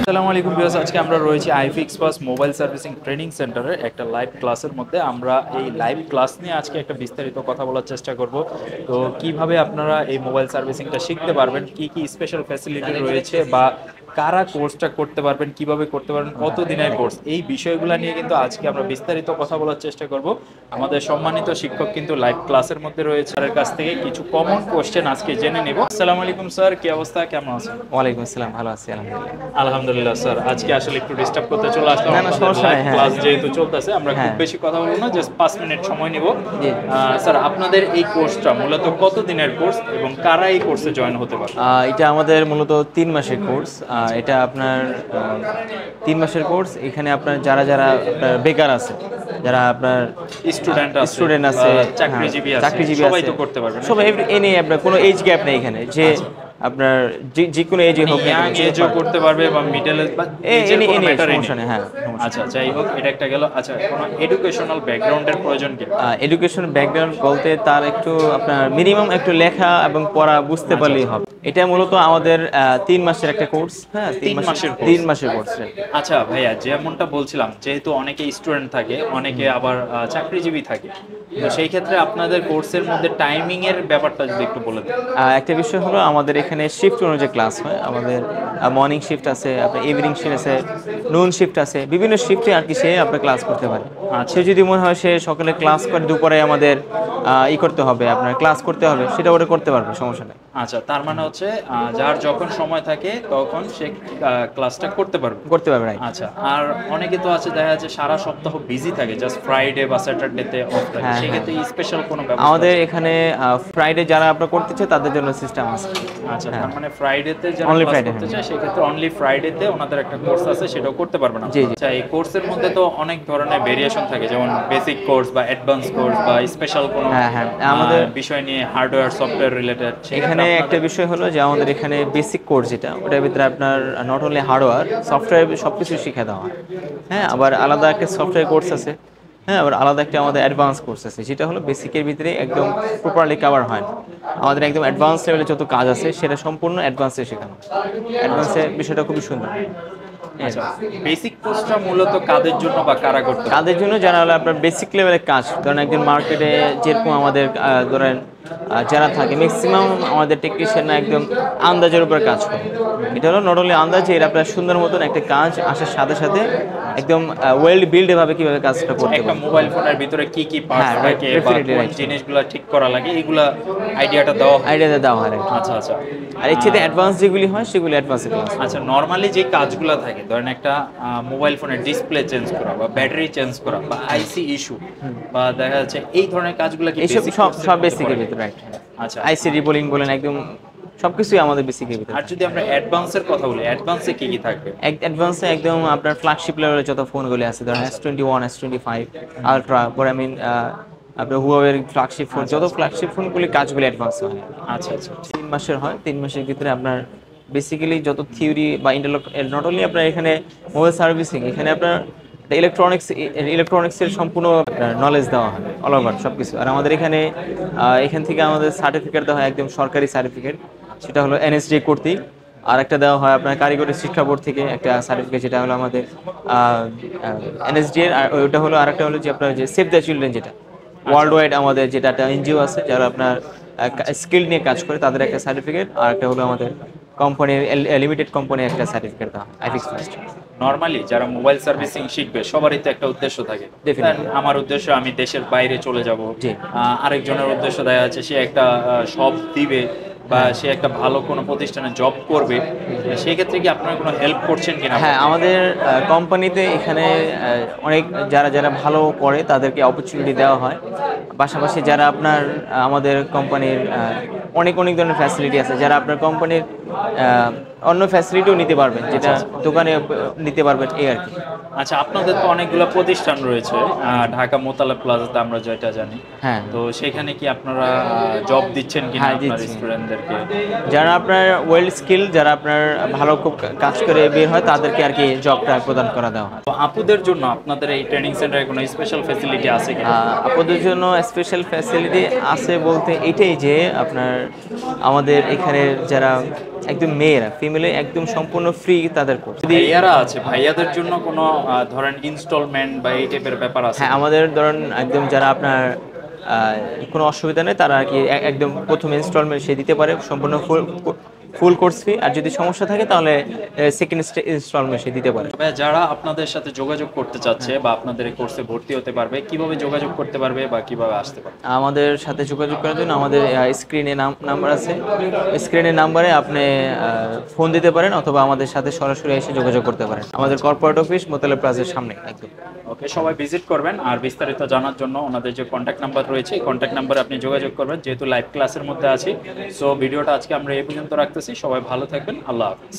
আসসালামু আলাইকুম ভিউয়ার্স, আজকে আমরা রয়েছি iFix first mobile servicing training সেন্টারে একটা লাইভ ক্লাসের মধ্যে। আমরা এই লাইভ ক্লাস নিয়ে আজকে একটা বিস্তারিত কথা বলার চেষ্টা করব। তো কিভাবে আপনারা এই মোবাইল সার্ভিসিংটা শিখতে পারবেন, কি কি স্পেশাল ফ্যাসিলিটি রয়েছে, বা কারা কোর্সটা করতে পারবেন, কিভাবে করতে পারবেন, কত দিনের কোর্স, এই বিষয়গুলো নিয়ে কিন্তু আজকে আমরা বিস্তারিত কথা বলার চেষ্টা করব। আমাদের সম্মানিত শিক্ষক কিন্তু লাইভ ক্লাসের মধ্যে রয়েছে, স্যারের কাছ থেকে কিছু কমন কোশ্চেন আজকে জেনে নেব। আসসালামু আলাইকুম স্যার, কি অবস্থা, কেমন আছেন? ওয়ালাইকুম আসসালাম, ভালো আছি আলহামদুলিল্লাহ। আলহামদুলিল্লাহ স্যার, আজকে আসলে একটু ডিস্টার্ব করতে চলে আসলাম। না, সমস্যা নাই। ক্লাস যেহেতু চলতেছে, আমরা খুব বেশি কথা বলবো না, জাস্ট 5 মিনিট সময় নিব। স্যার, আপনাদের এই কোর্সটা মূলত কত দিনের কোর্স এবং কারা এই কোর্সে জয়েন হতে পারে? এটা আমাদের মূলত 3 মাসের কোর্স। এটা আপনার 3 মাসের কোর্স। এখানে আপনার যারা যারা আপনার বেকার আছে, যারা আপনার স্টুডেন্ট আছে, চাকরিজীবী সবাই আছে, তো করতে পারবে। সবাই এনে আপনার কোনো এজ গ্যাপ নেই এখানে, যে আপনার যে কোনো এজে হোক, ইয়াং এজও করতে পারবে বা মিডল এজ বা এনি সমস্যা নেই। হ্যাঁ, আচ্ছা, যাই হোক, এটা একটা গেল। আচ্ছা, কোনো এডুকেশনাল ব্যাকগ্রাউন্ডের প্রয়োজন কি? এডুকেশন ব্যাকগ্রাউন্ড বলতে তার একটু আপনার মিনিমাম একটু লেখা এবং পড়া বুঝতে পারলেই হবে। এটা মূলত আমাদের 3 মাসের একটা কোর্স। হ্যাঁ, 3 মাসের কোর্স। আচ্ছা ভাইয়া, যেমনটা বলছিলাম, যেহেতু অনেকে স্টুডেন্ট থাকে, অনেকে আবার চাকরিজীবী থাকে, তো সেই ক্ষেত্রে আপনাদের কোর্সের মধ্যে টাইমিং এর ব্যাপারটা যদি একটু বলে দেন। একটা বিষয় হলো, আমাদের এখানে শিফট অনুযায়ী ক্লাস হয়। আমাদের মর্নিং শিফট আছে, আপনার ইভিনিং শিফট আছে, নুন শিফট আছে, বিভিন্ন শিফটে আর কি সে আপনার ক্লাস করতে পারে। সে যদি মনে হয় সে সকালে ক্লাস করে দুপুরে আমাদের করতে হবে, আপনার ক্লাস করতে হবে, সেটা ওটা করতে পারবে, সমস্যা নেই। আচ্ছা, তার মানে হচ্ছে যার যখন সময় থাকে তখন সে ক্লাসটা করতে পারবে। রাইট। আচ্ছা, আর অনেকে তো আছে, দেখা যাচ্ছে সারা সপ্তাহ বিজি থাকে, জাস্ট ফ্রাইডে বা স্যাটারডেতে অফ থাকে, সেই ক্ষেত্রে স্পেশাল কোনো ব্যবস্থা? আমাদের এখানে ফ্রাইডে যারা আপনারা করতে চায় তাদের জন্য সিস্টেম আছে। আচ্ছা, তার মানে ফ্রাইডেতে যারা ক্লাস করতে চায় সেই ক্ষেত্রে অনলি ফ্রাইডেতে ওনাদের একটা কোর্স আছে, সেটাও করতে পারবে না? আচ্ছা, এই কোর্সের মধ্যে তো অনেক ধরনের ভেরিয়েশন থাকে, যেমন বেসিক কোর্স বা অ্যাডভান্স কোর্স বা স্পেশাল কোনো আমাদের বিষয় নিয়ে হার্ডওয়্যার সফটওয়্যার রিলেটেড। এখানে একটা বিষয় হলো যে আমাদের এখানে বেসিক কোর্স যেটা, ওটার ভিতরে আপনার নট অনলি হার্ডওয়্যার, সফটওয়্যার সবকিছু শিখে দেওয়া হয়। হ্যাঁ, আবার আলাদা একটা সফটওয়্যার কোর্স আছে। হ্যাঁ, আবার আলাদা একটা আমাদের অ্যাডভান্স কোর্স আছে, যেটা হলো বেসিকের ভিতরে একদম প্রপারলি কভার হয় না। আমাদের একদম অ্যাডভান্স লেভেলে যত কাজ আছে সেটা সম্পূর্ণ অ্যাডভান্সে শেখানো। অ্যাডভান্সের বিষয়টা খুবই সুন্দর। আচ্ছা, বেসিক কোর্সটা মূলত কাদের জন্য বা কারা করতে? কাদের জন্য? যারা হলো আপনার বেসিক লেভেলের কাজ, ধরেন একজন মার্কেটে যেরকম আমাদের ধরেন যারা থাকে, ম্যাক্সিমাম আমাদের টেকনিশিয়ানরা একদম আন্দাজের উপর কাজ করে। এটা হলো নট অনলি আন্দাজ, এর আপনার সুন্দর মতন একটা কাজ আসার সাথে সাথে একদম ওয়েল বিল্ড ভাবে কিভাবে কাজটা করতে হবে। একটা মোবাইল ফোনের ভিতরে কি কি পার্টস থাকে বা কোন জিনিসগুলো ঠিক করা লাগে, এগুলা আইডিয়াটা দেওয়া হয়। আচ্ছা আচ্ছা। আর এর সাথে অ্যাডভান্স যেগুলি হয় সেগুলি অ্যাডভান্সে ক্লাস। আচ্ছা, নরমালি যে কাজগুলো থাকে, ধরেন একটা মোবাইল ফোনের ডিসপ্লে চেঞ্জ করা বা ব্যাটারি চেঞ্জ করা বা আইসি ইস্যু বা দেখা যাচ্ছে এই ধরনের কাজগুলো কি বেসিক? সব বেসিকের ভিতরে, রাইট। আচ্ছা, আইসি রিবোলিং বলেন, একদম সবকিছুই আমাদের বেসিকের ভিতরে। আর যদি আমরা অ্যাডভান্সের কথা বলি, অ্যাডভান্সে কি কি থাকবে? অ্যাডভান্সে একদম আপনার ফ্ল্যাগশিপ লেভেলের যত ফোনগুলি আছে, ধরেন S21, S25 আলট্রা, পরে আপনার হুয়াওয়ের ফ্ল্যাগশিপ ফোন, যত ফ্ল্যাগশিপ ফোনগুলি কাজগুলি অ্যাডভান্স হয়। আচ্ছা আচ্ছা, 3 মাসের হয়। 3 মাসের ভিতরে আপনার বেসিক্যালি যত থিওরি বা নট অনলি আপনার এখানে মোবাইল সার্ভিসিং, এখানে আপনার ইলেকট্রনিক্সের সম্পূর্ণ নলেজ দেওয়া হয়, অল ওভার সব কিছু। আর আমাদের এখান থেকে আমাদের সার্টিফিকেট দেওয়া হয়, একদম সরকারি সার্টিফিকেট, সেটা হলো NSDA কর্তৃক। আর একটা দেওয়া হয় আপনার কারিগরি শিক্ষা বোর্ড থেকে একটা সার্টিফিকেট, যেটা হলো আমাদের NSDA। আর ওইটা হলো, আরেকটা হলো যে আপনার যে সেভ দ্য চিলড্রেন, যেটা ওয়ার্ল্ড ওয়াইড আমাদের যেটা একটা এনজিও আছে যারা আপনার স্কিল নিয়ে কাজ করে, তাদের একটা সার্টিফিকেট। আর একটা হলো আমাদের কোম্পানির লিমিটেড কোম্পানির একটা সার্টিফিকেট দেওয়া হয়, আইফিক্স ফার্স্ট। নরমালি যারা মোবাইল সার্ভিসিং শিখবে সবারই তো একটা উদ্দেশ্য থাকে। আমার উদ্দেশ্য আমি দেশের বাইরে চলে যাব, আরেকজনের উদ্দেশ্য দেখা যাচ্ছে সে একটা শপ দিবে বা সে একটা ভালো কোনো প্রতিষ্ঠানে জব করবে, সেই ক্ষেত্রে কি আপনারা কোনো হেল্প করছেন কিনা? হ্যাঁ, আমাদের কোম্পানিতে এখানে অনেক যারা ভালো করে তাদেরকে অপরচুনিটি দেওয়া হয়। পাশাপাশি যারা আপনার আমাদের কোম্পানির অনেক ধরনের ফ্যাসিলিটি আছে, যারা আপনার কোম্পানির অন্য ফ্যাসিলিটিও নিতে পারবেন, যেটা দোকানে নিতে পারবেন, এই আর কি। আচ্ছা, আপনাদের তো অনেকগুলো প্রতিষ্ঠান রয়েছে ঢাকা মোতালেব প্লাজাতে আমরা যেটা জানি। হ্যাঁ তো সেখানে কি আপনারা জব দিচ্ছেন কিনা হ্যাঁ আপনার দিচ্ছি। স্টুডেন্টদেরকে? যারা আপনার ওয়েল স্কিল, যারা আপনার ভালো খুব কাজ করে বের হয় তাদেরকে আর কি জবটা প্রদান করা দেওয়া হয়। তো আপুদের জন্য আপনাদের এই ট্রেনিং সেন্টারে কোনো স্পেশাল ফ্যাসিলিটি আছে কিনা? আপনাদের জন্য স্পেশাল ফ্যাসিলিটি আছে বলতে এটাই যে আপনার আমাদের এখানে যারা একদম মেয়েরা ফিমেলে একদম সম্পূর্ণ ফ্রি তাদের কোর্স। যদি ভাইয়ারা আছে, ভাইয়াদের জন্য কোনো ধরেন ইনস্টলমেন্ট বা এই টাইপের ব্যাপার আছে? হ্যাঁ আমাদের ধরুন একদম যারা আপনার কোনো অসুবিধা নেই তারা আর কি একদম প্রথম ইনস্টলমেন্ট সে দিতে পারে সম্পূর্ণ ফুল কোর্স ফি, আর যদি সমস্যা থাকে তাহলে সেকেন্ড ইনস্টলমেন্ট সে দিতে পারে। তবে যারা আপনাদের সাথে যোগাযোগ করতে চাচ্ছে বা আপনাদের এই কোর্সে ভর্তি হতে পারবে, কিভাবে যোগাযোগ করতে পারবে বা কিভাবে আসতে পারবে? আমাদের সাথে যোগাযোগ করার জন্য আমাদের স্ক্রিনে নাম্বার আছে, স্ক্রিনের নাম্বারে আপনি ফোন দিতে পারেন অথবা আমাদের সাথে সরাসরি এসে যোগাযোগ করতে পারেন। আমাদের কর্পোরেট অফিস মোতালেব প্লাজার সামনে একদম। ওকে, সবাই ভিজিট করবেন। আর বিস্তারিত জানার জন্য ওনাদের যে কন্ট্যাক্ট নাম্বার রয়েছে এই কন্ট্যাক্ট নাম্বারে আপনি যোগাযোগ করবেন, যেহেতু লাইভ ক্লাসের মধ্যে আছি। সো ভিডিওটা আজকে আমরা এই পর্যন্ত রাখতেছি। সবাই ভালো থাকবেন, আল্লাহ হাফিজ।